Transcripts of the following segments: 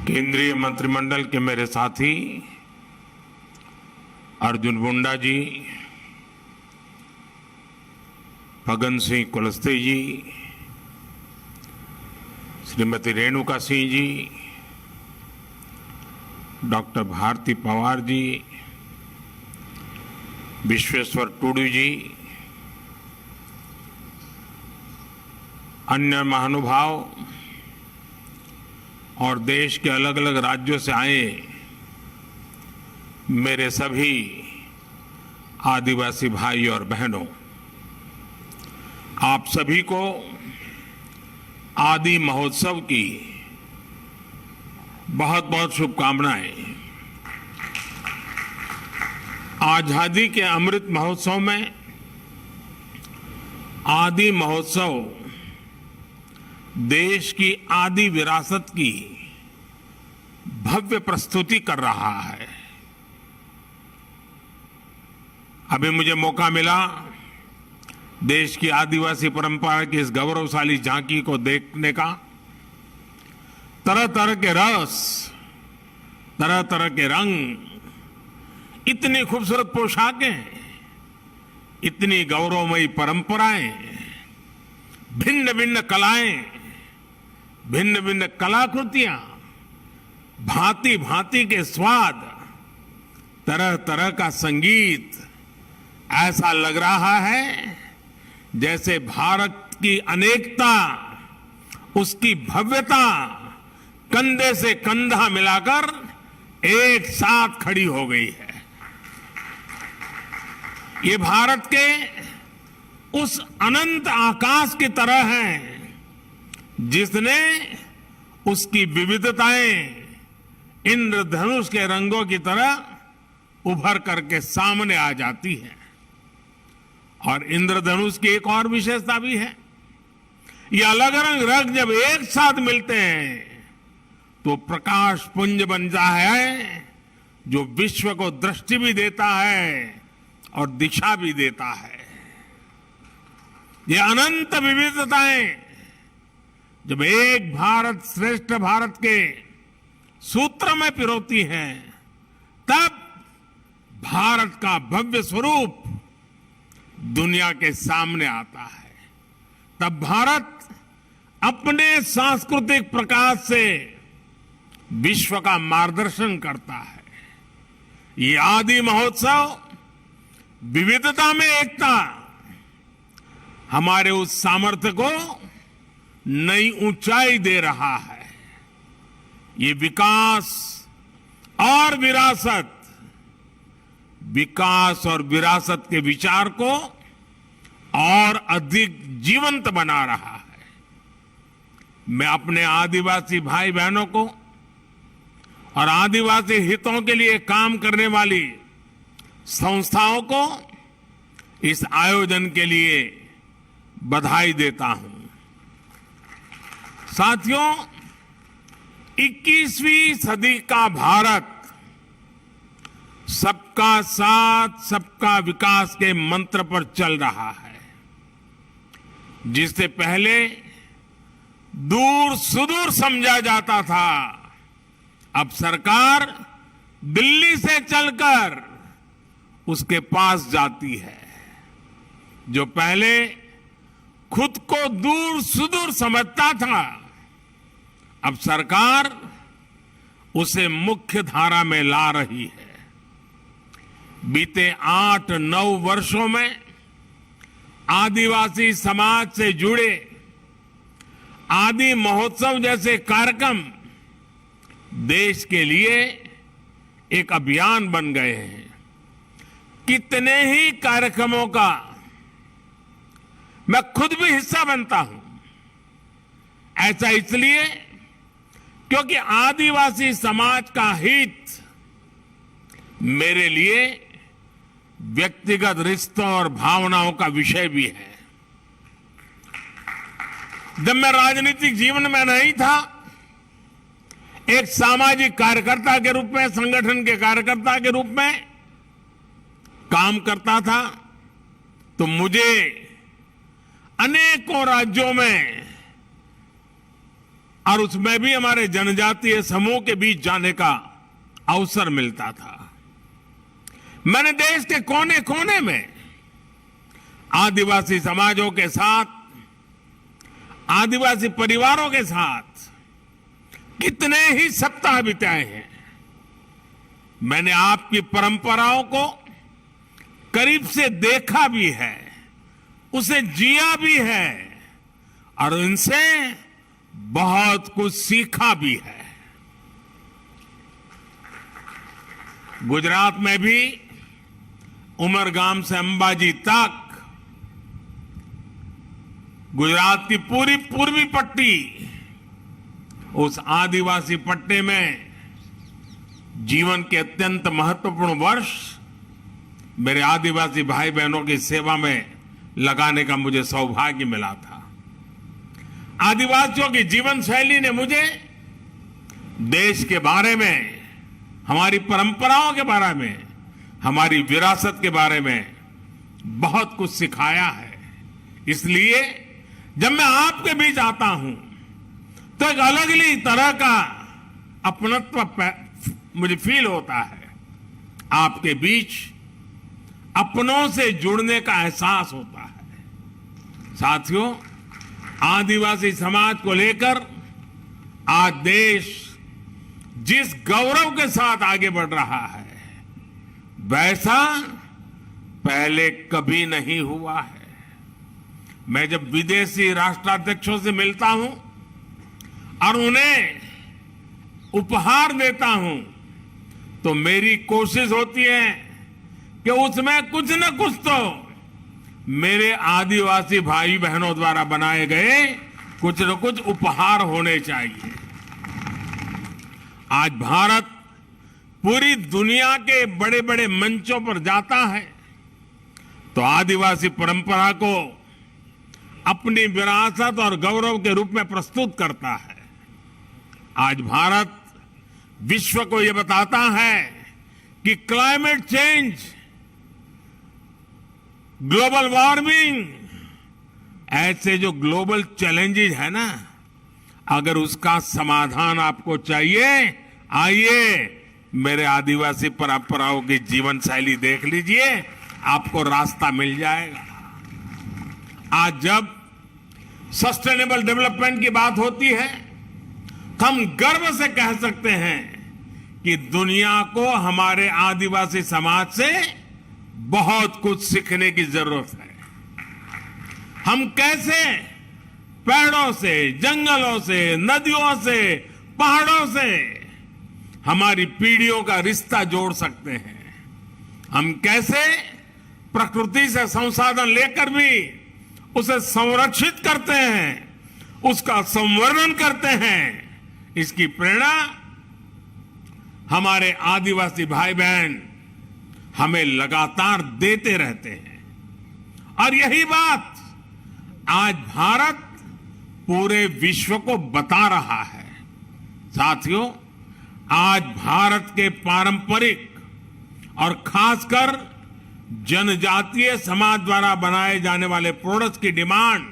केंद्रीय मंत्रिमंडल के मेरे साथी अर्जुन मुंडा जी, फग्गन सिंह कुलस्ते जी, श्रीमती रेणुका सिंह जी, डॉक्टर भारती पवार जी, विश्वेश्वर टूडू जी, अन्य महानुभाव और देश के अलग अलग राज्यों से आए मेरे सभी आदिवासी भाई और बहनों, आप सभी को आदि महोत्सव की बहुत बहुत शुभकामनाएं। आजादी के अमृत महोत्सव में आदि महोत्सव देश की आदि विरासत की भव्य प्रस्तुति कर रहा है। अभी मुझे मौका मिला देश की आदिवासी परंपरा की इस गौरवशाली झांकी को देखने का। तरह तरह के रस, तरह तरह के रंग, इतनी खूबसूरत पोशाकें, इतनी गौरवमयी परंपराएं, भिन्न भिन्न कलाएं, भिन्न भिन्न कलाकृतियां, भांति भांति के स्वाद, तरह तरह का संगीत। ऐसा लग रहा है जैसे भारत की अनेकता, उसकी भव्यता कंधे से कंधा मिलाकर एक साथ खड़ी हो गई है। ये भारत के उस अनंत आकाश की तरह है जिसने उसकी विविधताएं इंद्रधनुष के रंगों की तरह उभर करके सामने आ जाती है। और इंद्रधनुष की एक और विशेषता भी है, ये अलग अलग रंग जब एक साथ मिलते हैं तो प्रकाश पुंज बनता है जो विश्व को दृष्टि भी देता है और दिशा भी देता है। ये अनंत विविधताएं जब एक भारत श्रेष्ठ भारत के सूत्र में पिरोती हैं, तब भारत का भव्य स्वरूप दुनिया के सामने आता है। तब भारत अपने सांस्कृतिक प्रकाश से विश्व का मार्गदर्शन करता है। ये आदि महोत्सव विविधता में एकता, हमारे उस सामर्थ्य को नई ऊंचाई दे रहा है। ये विकास और विरासत, विकास और विरासत के विचार को और अधिक जीवंत बना रहा है। मैं अपने आदिवासी भाई बहनों को और आदिवासी हितों के लिए काम करने वाली संस्थाओं को इस आयोजन के लिए बधाई देता हूं। साथियों, 21वीं सदी का भारत सबका साथ सबका विकास के मंत्र पर चल रहा है। जिससे पहले दूर सुदूर समझा जाता था, अब सरकार दिल्ली से चलकर उसके पास जाती है। जो पहले खुद को दूर सुदूर समझता था, अब सरकार उसे मुख्य धारा में ला रही है। बीते 8-9 वर्षों में आदिवासी समाज से जुड़े आदि महोत्सव जैसे कार्यक्रम देश के लिए एक अभियान बन गए हैं। कितने ही कार्यक्रमों का मैं खुद भी हिस्सा बनता हूं। ऐसा इसलिए क्योंकि आदिवासी समाज का हित मेरे लिए व्यक्तिगत रिश्तों और भावनाओं का विषय भी है। जब मैं राजनीतिक जीवन में नहीं था, एक सामाजिक कार्यकर्ता के रूप में, संगठन के कार्यकर्ता के रूप में काम करता था, तो मुझे अनेकों राज्यों में और उसमें भी हमारे जनजातीय समूह के बीच जाने का अवसर मिलता था। मैंने देश के कोने कोने में आदिवासी समाजों के साथ, आदिवासी परिवारों के साथ कितने ही सप्ताह बिताए हैं। मैंने आपकी परंपराओं को करीब से देखा भी है, उसे जिया भी है और इनसे बहुत कुछ सीखा भी है। गुजरात में भी उमरगाम से अंबाजी तक गुजरात की पूरी पूर्वी पट्टी, उस आदिवासी पट्टे में जीवन के अत्यंत महत्वपूर्ण वर्ष मेरे आदिवासी भाई बहनों की सेवा में लगाने का मुझे सौभाग्य मिला था। आदिवासियों की जीवन शैली ने मुझे देश के बारे में, हमारी परंपराओं के बारे में, हमारी विरासत के बारे में बहुत कुछ सिखाया है। इसलिए जब मैं आपके बीच आता हूं तो एक अलग ही तरह का अपनत्व मुझे फील होता है। आपके बीच अपनों से जुड़ने का एहसास होता है। साथियों, आदिवासी समाज को लेकर आज देश जिस गौरव के साथ आगे बढ़ रहा है, वैसा पहले कभी नहीं हुआ है। मैं जब विदेशी राष्ट्राध्यक्षों से मिलता हूं और उन्हें उपहार देता हूं, तो मेरी कोशिश होती है कि उसमें कुछ न कुछ तो मेरे आदिवासी भाई बहनों द्वारा बनाए गए कुछ न कुछ उपहार होने चाहिए। आज भारत पूरी दुनिया के बड़े बड़े मंचों पर जाता है तो आदिवासी परंपरा को अपनी विरासत और गौरव के रूप में प्रस्तुत करता है। आज भारत विश्व को यह बताता है कि क्लाइमेट चेंज, ग्लोबल वार्मिंग, ऐसे जो ग्लोबल चैलेंजेस है ना, अगर उसका समाधान आपको चाहिए, आइए मेरे आदिवासी परंपराओं की जीवन शैली देख लीजिए, आपको रास्ता मिल जाएगा। आज जब सस्टेनेबल डेवलपमेंट की बात होती है तो हम गर्व से कह सकते हैं कि दुनिया को हमारे आदिवासी समाज से बहुत कुछ सीखने की जरूरत है। हम कैसे पेड़ों से, जंगलों से, नदियों से, पहाड़ों से हमारी पीढ़ियों का रिश्ता जोड़ सकते हैं। हम कैसे प्रकृति से संसाधन लेकर भी उसे संरक्षित करते हैं, उसका संवर्धन करते हैं, इसकी प्रेरणा हमारे आदिवासी भाई बहन हमें लगातार देते रहते हैं। और यही बात आज भारत पूरे विश्व को बता रहा है। साथियों, आज भारत के पारंपरिक और खासकर जनजातीय समाज द्वारा बनाए जाने वाले प्रोडक्ट्स की डिमांड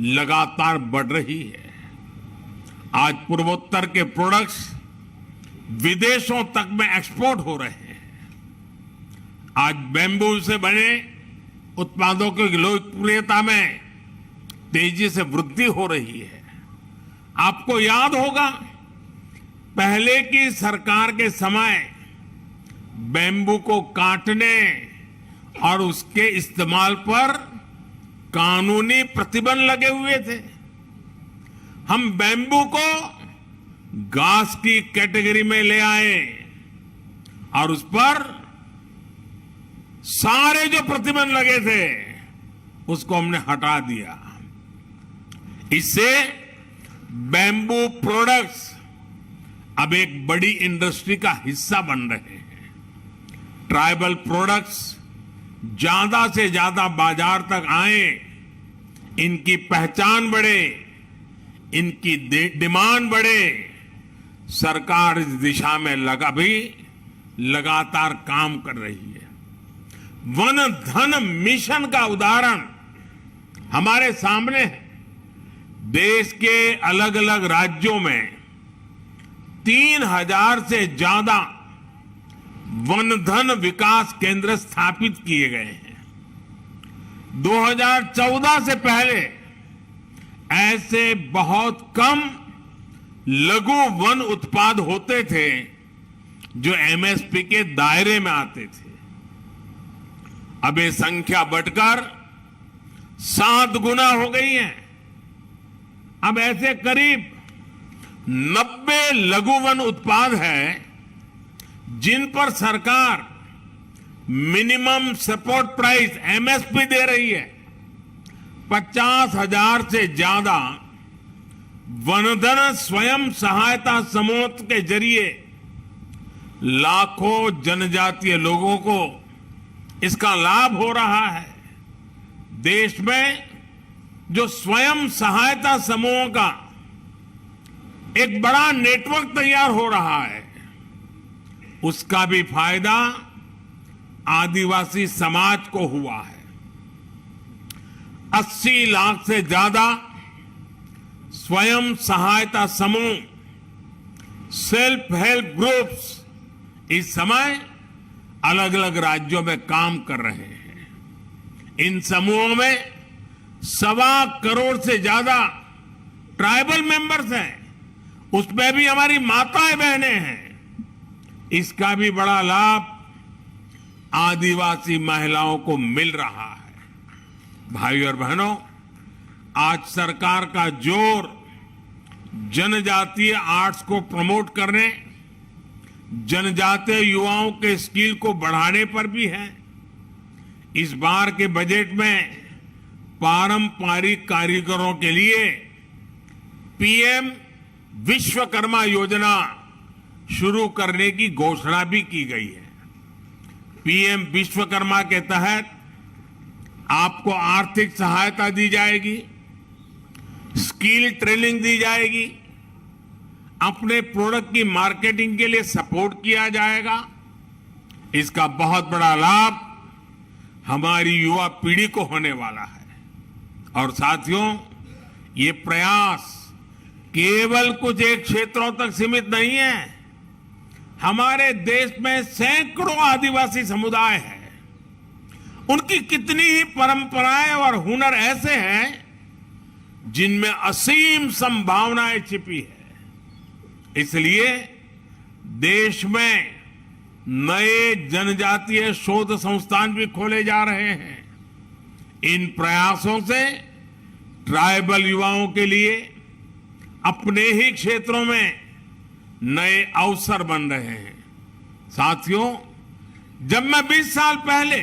लगातार बढ़ रही है। आज पूर्वोत्तर के प्रोडक्ट्स विदेशों तक में एक्सपोर्ट हो रहे हैं। आज बैम्बू से बने उत्पादों की लोकप्रियता में तेजी से वृद्धि हो रही है। आपको याद होगा, पहले की सरकार के समय बैम्बू को काटने और उसके इस्तेमाल पर कानूनी प्रतिबंध लगे हुए थे। हम बैम्बू को घास की कैटेगरी में ले आए और उस पर सारे जो प्रतिबंध लगे थे उसको हमने हटा दिया। इससे बैम्बू प्रोडक्ट्स अब एक बड़ी इंडस्ट्री का हिस्सा बन रहे हैं। ट्राइबल प्रोडक्ट्स ज्यादा से ज्यादा बाजार तक आए, इनकी पहचान बढ़े, इनकी डिमांड बढ़े। सरकार इस दिशा में लगातार काम कर रही है। वन धन मिशन का उदाहरण हमारे सामने है। देश के अलग अलग राज्यों में 3000 से ज्यादा वनधन विकास केंद्र स्थापित किए गए हैं। 2014 से पहले ऐसे बहुत कम लघु वन उत्पाद होते थे जो एमएसपी के दायरे में आते थे। अब ये संख्या बढ़कर 7 गुना हो गई है। अब ऐसे करीब 90 लघु वन उत्पाद है जिन पर सरकार मिनिमम सपोर्ट प्राइस एमएसपी दे रही है। 50,000 से ज्यादा वनधन स्वयं सहायता समूह के जरिए लाखों जनजातीय लोगों को इसका लाभ हो रहा है। देश में जो स्वयं सहायता समूहों का एक बड़ा नेटवर्क तैयार हो रहा है, उसका भी फायदा आदिवासी समाज को हुआ है। 80 लाख से ज्यादा स्वयं सहायता समूह, सेल्फ हेल्प ग्रुप्स इस समय अलग अलग राज्यों में काम कर रहे हैं। इन समूहों में 1.25 करोड़ से ज्यादा ट्राइबल मेंबर्स हैं, उसमें भी हमारी माताएं बहनें हैं। इसका भी बड़ा लाभ आदिवासी महिलाओं को मिल रहा है। भाई और बहनों, आज सरकार का जोर जनजातीय आर्ट्स को प्रमोट करने, जनजातीय युवाओं के स्किल को बढ़ाने पर भी है। इस बार के बजट में पारंपरिक कारीगरों के लिए पीएम विश्वकर्मा योजना शुरू करने की घोषणा भी की गई है। पीएम विश्वकर्मा के तहत आपको आर्थिक सहायता दी जाएगी, स्किल ट्रेनिंग दी जाएगी, अपने प्रोडक्ट की मार्केटिंग के लिए सपोर्ट किया जाएगा। इसका बहुत बड़ा लाभ हमारी युवा पीढ़ी को होने वाला है। और साथियों, ये प्रयास केवल कुछ एक क्षेत्रों तक सीमित नहीं है। हमारे देश में सैकड़ों आदिवासी समुदाय हैं। उनकी कितनी ही परंपराएं और हुनर ऐसे हैं जिनमें असीम संभावनाएं छिपी है। इसलिए देश में नए जनजातीय शोध संस्थान भी खोले जा रहे हैं। इन प्रयासों से ट्राइबल युवाओं के लिए अपने ही क्षेत्रों में नए अवसर बन रहे हैं। साथियों, जब मैं 20 साल पहले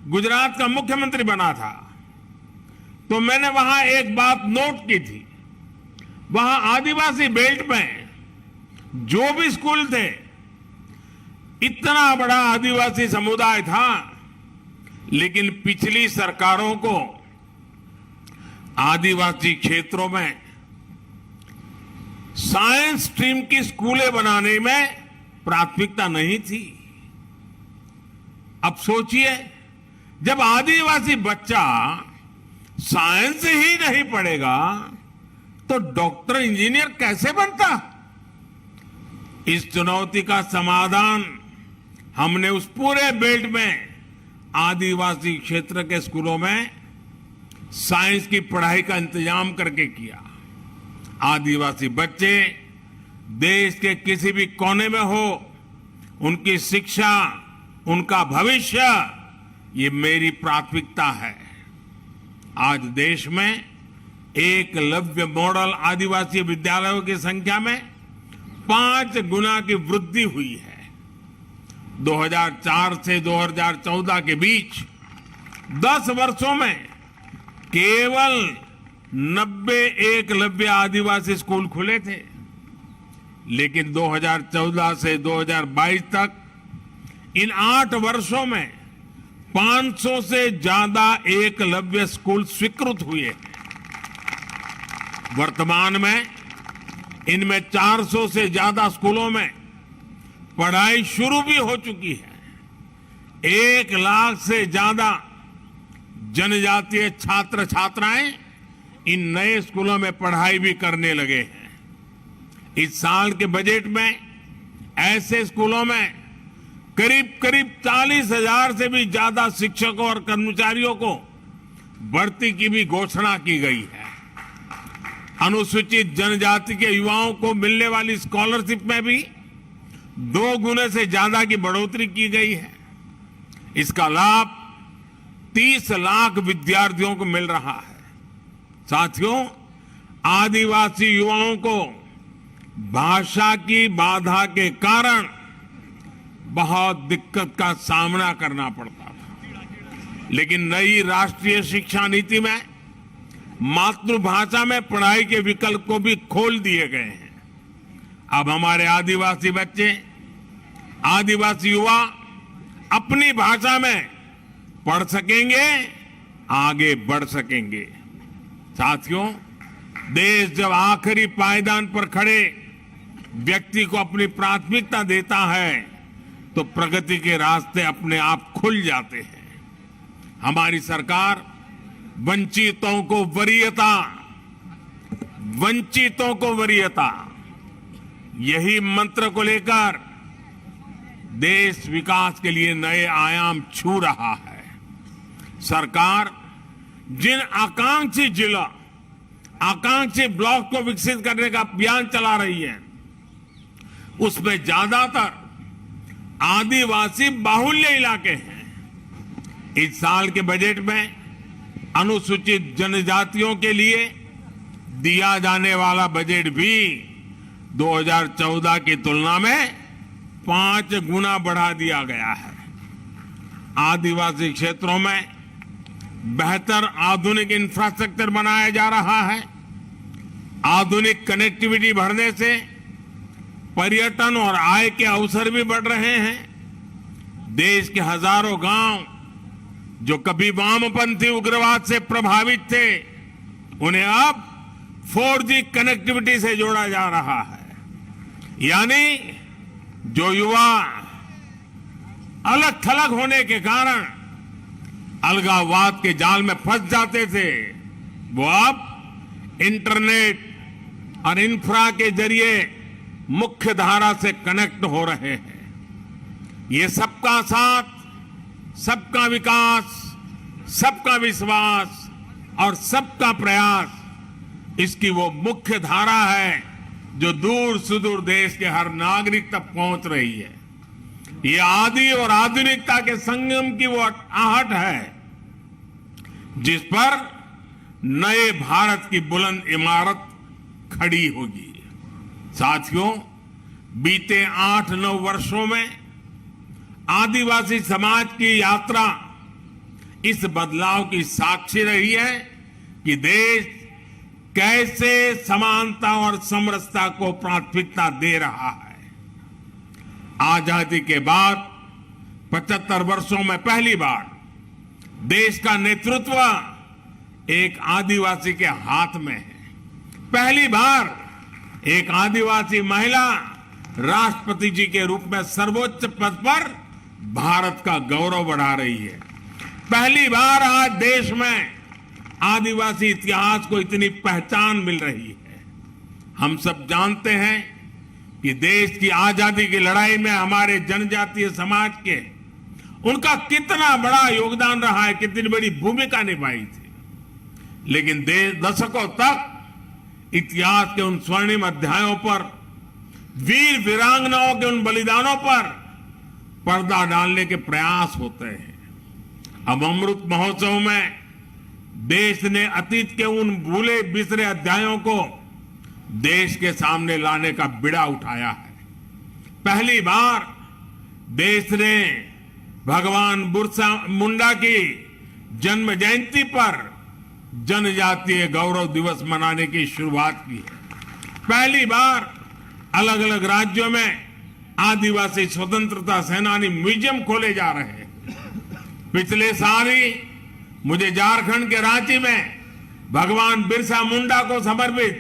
गुजरात का मुख्यमंत्री बना था तो मैंने वहां एक बात नोट की थी। वहां आदिवासी बेल्ट में जो भी स्कूल थे, इतना बड़ा आदिवासी समुदाय था, लेकिन पिछली सरकारों को आदिवासी क्षेत्रों में साइंस स्ट्रीम की स्कूलें बनाने में प्राथमिकता नहीं थी। अब सोचिए, जब आदिवासी बच्चा साइंस ही नहीं पढ़ेगा तो डॉक्टर इंजीनियर कैसे बनता? इस चुनौती का समाधान हमने उस पूरे बेल्ट में आदिवासी क्षेत्र के स्कूलों में साइंस की पढ़ाई का इंतजाम करके किया। आदिवासी बच्चे देश के किसी भी कोने में हो, उनकी शिक्षा, उनका भविष्य, ये मेरी प्राथमिकता है। आज देश में एकलव्य मॉडल आदिवासी विद्यालयों की संख्या में 5 गुना की वृद्धि हुई है। 2004 से 2014 के बीच 10 वर्षों में केवल 90 एकलव्य आदिवासी स्कूल खुले थे, लेकिन 2014 से 2022 तक इन 8 वर्षों में 500 से ज्यादा एकलव्य स्कूल स्वीकृत हुए हैं। वर्तमान में इनमें 400 से ज्यादा स्कूलों में पढ़ाई शुरू भी हो चुकी है। 1 लाख से ज्यादा जनजातीय छात्र छात्राएं इन नए स्कूलों में पढ़ाई भी करने लगे हैं। इस साल के बजट में ऐसे स्कूलों में करीब करीब 40,000 से भी ज्यादा शिक्षकों और कर्मचारियों को भर्ती की भी घोषणा की गई है। अनुसूचित जनजाति के युवाओं को मिलने वाली स्कॉलरशिप में भी 2 गुने से ज्यादा की बढ़ोतरी की गई है। इसका लाभ 30 लाख विद्यार्थियों को मिल रहा है। साथियों, आदिवासी युवाओं को भाषा की बाधा के कारण बहुत दिक्कत का सामना करना पड़ता था, लेकिन नई राष्ट्रीय शिक्षा नीति में मातृभाषा में पढ़ाई के विकल्प को भी खोल दिए गए हैं। अब हमारे आदिवासी बच्चे, आदिवासी युवा अपनी भाषा में पढ़ सकेंगे, आगे बढ़ सकेंगे। साथियों, देश जब आखिरी पायदान पर खड़े व्यक्ति को अपनी प्राथमिकता देता है तो प्रगति के रास्ते अपने आप खुल जाते हैं। हमारी सरकार वंचितों को वरीयता, यही मंत्र को लेकर देश विकास के लिए नए आयाम छू रहा है। सरकार जिन आकांक्षी ब्लॉक को विकसित करने का अभियान चला रही है, उसमें ज्यादातर आदिवासी बाहुल्य इलाके हैं। इस साल के बजट में अनुसूचित जनजातियों के लिए दिया जाने वाला बजट भी 2014 की तुलना में 5 गुना बढ़ा दिया गया है। आदिवासी क्षेत्रों में बेहतर आधुनिक इंफ्रास्ट्रक्चर बनाया जा रहा है। आधुनिक कनेक्टिविटी बढ़ने से पर्यटन और आय के अवसर भी बढ़ रहे हैं। देश के हजारों गांव जो कभी वामपंथी उग्रवाद से प्रभावित थे, उन्हें अब 4G कनेक्टिविटी से जोड़ा जा रहा है। यानी जो युवा अलग थलग होने के कारण अलगाववाद के जाल में फंस जाते थे, वो अब इंटरनेट और इंफ्रा के जरिए मुख्य धारा से कनेक्ट हो रहे हैं। ये सबका साथ, सबका विकास, सबका विश्वास और सबका प्रयास, इसकी वो मुख्य धारा है जो दूर सुदूर देश के हर नागरिक तक पहुंच रही है। ये आदि और आधुनिकता के संगम की वो आहट है जिस पर नए भारत की बुलंद इमारत खड़ी होगी। साथियों, बीते 8-9 वर्षों में आदिवासी समाज की यात्रा इस बदलाव की साक्षी रही है कि देश कैसे समानता और समरसता को प्राथमिकता दे रहा है। आजादी के बाद 75 वर्षों में पहली बार देश का नेतृत्व एक आदिवासी के हाथ में है। पहली बार एक आदिवासी महिला राष्ट्रपति जी के रूप में सर्वोच्च पद पर भारत का गौरव बढ़ा रही है। पहली बार आज देश में आदिवासी इतिहास को इतनी पहचान मिल रही है। हम सब जानते हैं कि देश की आजादी की लड़ाई में हमारे जनजातीय समाज के उनका कितना बड़ा योगदान रहा है, कितनी बड़ी भूमिका निभाई थी। लेकिन दशकों तक इतिहास के उन स्वर्णिम अध्यायों पर, वीर वीरांगनाओं के उन बलिदानों पर पर्दा डालने के प्रयास होते हैं। अब अमृत महोत्सव में देश ने अतीत के उन भूले बिसरे अध्यायों को देश के सामने लाने का बीड़ा उठाया है। पहली बार देश ने भगवान बिरसा मुंडा की जन्म जयंती पर जनजातीय गौरव दिवस मनाने की शुरुआत की है। पहली बार अलग अलग राज्यों में आदिवासी स्वतंत्रता सेनानी म्यूजियम खोले जा रहे हैं। पिछले साल ही मुझे झारखंड के रांची में भगवान बिरसा मुंडा को समर्पित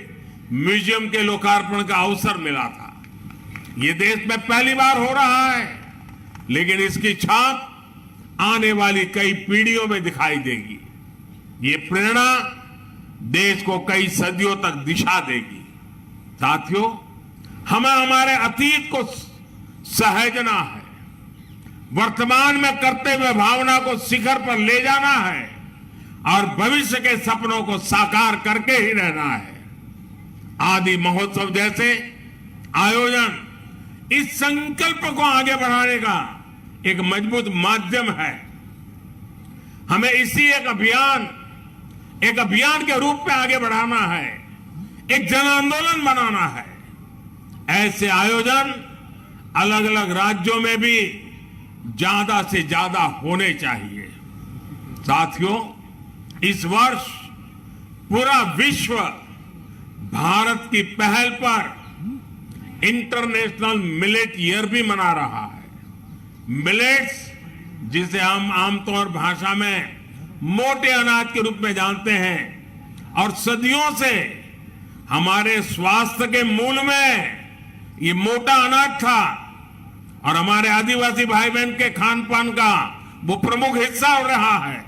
म्यूजियम के लोकार्पण का अवसर मिला था। ये देश में पहली बार हो रहा है, लेकिन इसकी छाप आने वाली कई पीढ़ियों में दिखाई देगी। ये प्रेरणा देश को कई सदियों तक दिशा देगी। साथियों, हमें हमारे अतीत को सहेजना है, वर्तमान में करते हुए भावना को शिखर पर ले जाना है और भविष्य के सपनों को साकार करके ही रहना है। आदि महोत्सव जैसे आयोजन इस संकल्प को आगे बढ़ाने का एक मजबूत माध्यम है। हमें इसी एक अभियान के रूप में आगे बढ़ाना है, एक जन आंदोलन बनाना है। ऐसे आयोजन अलग अलग राज्यों में भी ज्यादा से ज्यादा होने चाहिए। साथियों, इस वर्ष पूरा विश्व भारत की पहल पर इंटरनेशनल मिलेट ईयर भी मना रहा है। मिलेट्स, जिसे हम आमतौर भाषा में मोटे अनाज के रूप में जानते हैं और सदियों से हमारे स्वास्थ्य के मूल में ये मोटा अनाज था और हमारे आदिवासी भाई बहन के खान पान का वो प्रमुख हिस्सा हो रहा है।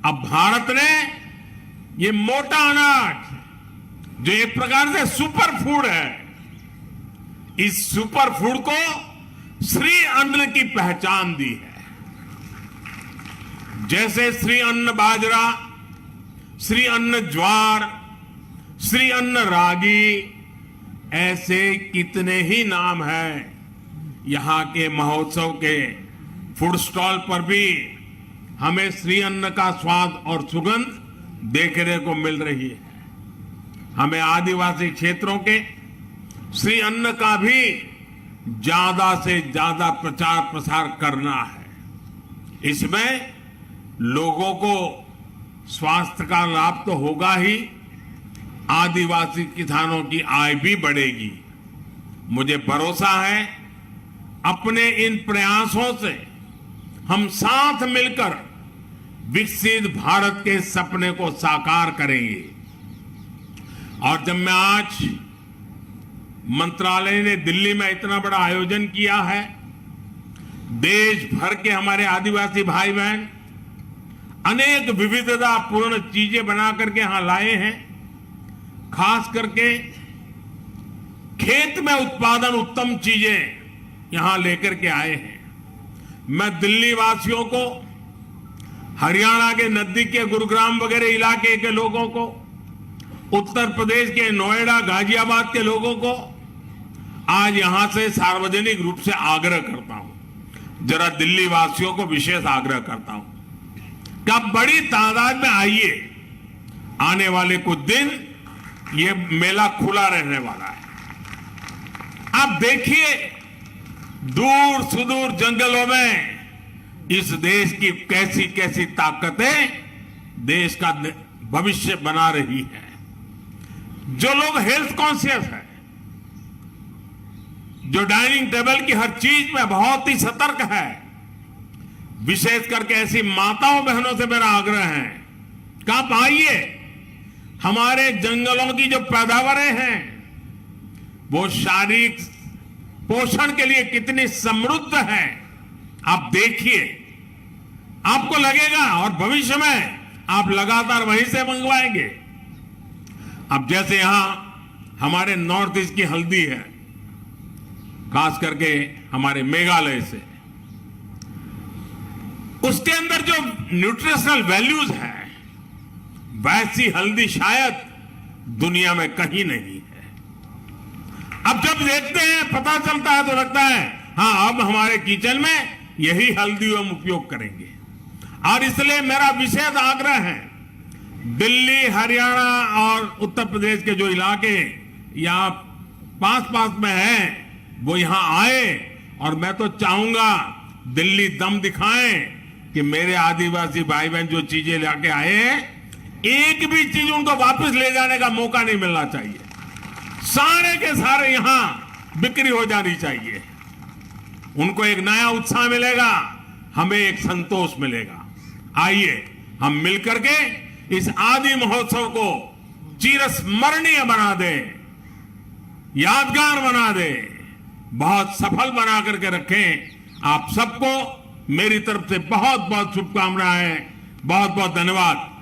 अब भारत ने ये मोटा अनाज, जो एक प्रकार से सुपर फूड है, इस सुपर फूड को श्री अन्न की पहचान दी है। जैसे श्री अन्न बाजरा, श्री अन्न ज्वार, श्री अन्न रागी, ऐसे कितने ही नाम हैं। यहां के महोत्सव के फूड स्टॉल पर भी हमें श्री अन्न का स्वाद और सुगंध देखने को मिल रही है। हमें आदिवासी क्षेत्रों के श्री अन्न का भी ज्यादा से ज्यादा प्रचार प्रसार करना है। इसमें लोगों को स्वास्थ्य का लाभ तो होगा ही, आदिवासी किसानों की आय भी बढ़ेगी। मुझे भरोसा है अपने इन प्रयासों से हम साथ मिलकर विकसित भारत के सपने को साकार करेंगे। और जब मैं आज मंत्रालय ने दिल्ली में इतना बड़ा आयोजन किया है, देश भर के हमारे आदिवासी भाई बहन अनेक विविधतापूर्ण चीजें बना करके यहां लाए हैं। खास करके खेत में उत्पादन उत्तम चीजें यहां लेकर के आए हैं। मैं दिल्ली वासियों को, हरियाणा के नजदीक के गुरुग्राम वगैरह इलाके के लोगों को, उत्तर प्रदेश के नोएडा गाजियाबाद के लोगों को आज यहां से सार्वजनिक रूप से आग्रह करता हूं, जरा दिल्ली वासियों को विशेष आग्रह करता हूं कि आप बड़ी तादाद में आइए। आने वाले कुछ दिन ये मेला खुला रहने वाला है। आप देखिए, दूर सुदूर जंगलों में इस देश की कैसी कैसी ताकतें देश का भविष्य बना रही है। जो लोग हेल्थ कॉन्शियस है, जो डाइनिंग टेबल की हर चीज में बहुत ही सतर्क है, विशेष करके ऐसी माताओं बहनों से मेरा आग्रह है कि आप आइए। हमारे जंगलों की जो पैदावारें हैं वो शारीरिक पोषण के लिए कितनी समृद्ध है, आप देखिए, आपको लगेगा और भविष्य में आप लगातार वहीं से मंगवाएंगे। अब जैसे यहां हमारे नॉर्थ ईस्ट की हल्दी है, खास करके हमारे मेघालय से, उसके अंदर जो न्यूट्रिशनल वैल्यूज है, वैसी हल्दी शायद दुनिया में कहीं नहीं है। अब जब देखते हैं, पता चलता है, तो लगता है हाँ, अब हमारे किचन में यही हल्दी हम उपयोग करेंगे। और इसलिए मेरा विशेष आग्रह है, दिल्ली, हरियाणा और उत्तर प्रदेश के जो इलाके यहाँ पास में हैं, वो यहाँ आए। और मैं तो चाहूंगा दिल्ली दम दिखाएं कि मेरे आदिवासी भाई बहन जो चीजें लाके आए हैं, एक भी चीज उनको वापस ले जाने का मौका नहीं मिलना चाहिए। सारे के सारे यहां बिक्री हो जानी चाहिए। उनको एक नया उत्साह मिलेगा, हमें एक संतोष मिलेगा। आइए हम मिलकर के इस आदि महोत्सव को चिरस्मरणीय बना दें, यादगार बना दें, बहुत सफल बना करके रखें। आप सबको मेरी तरफ से बहुत बहुत शुभकामनाएं, बहुत बहुत धन्यवाद।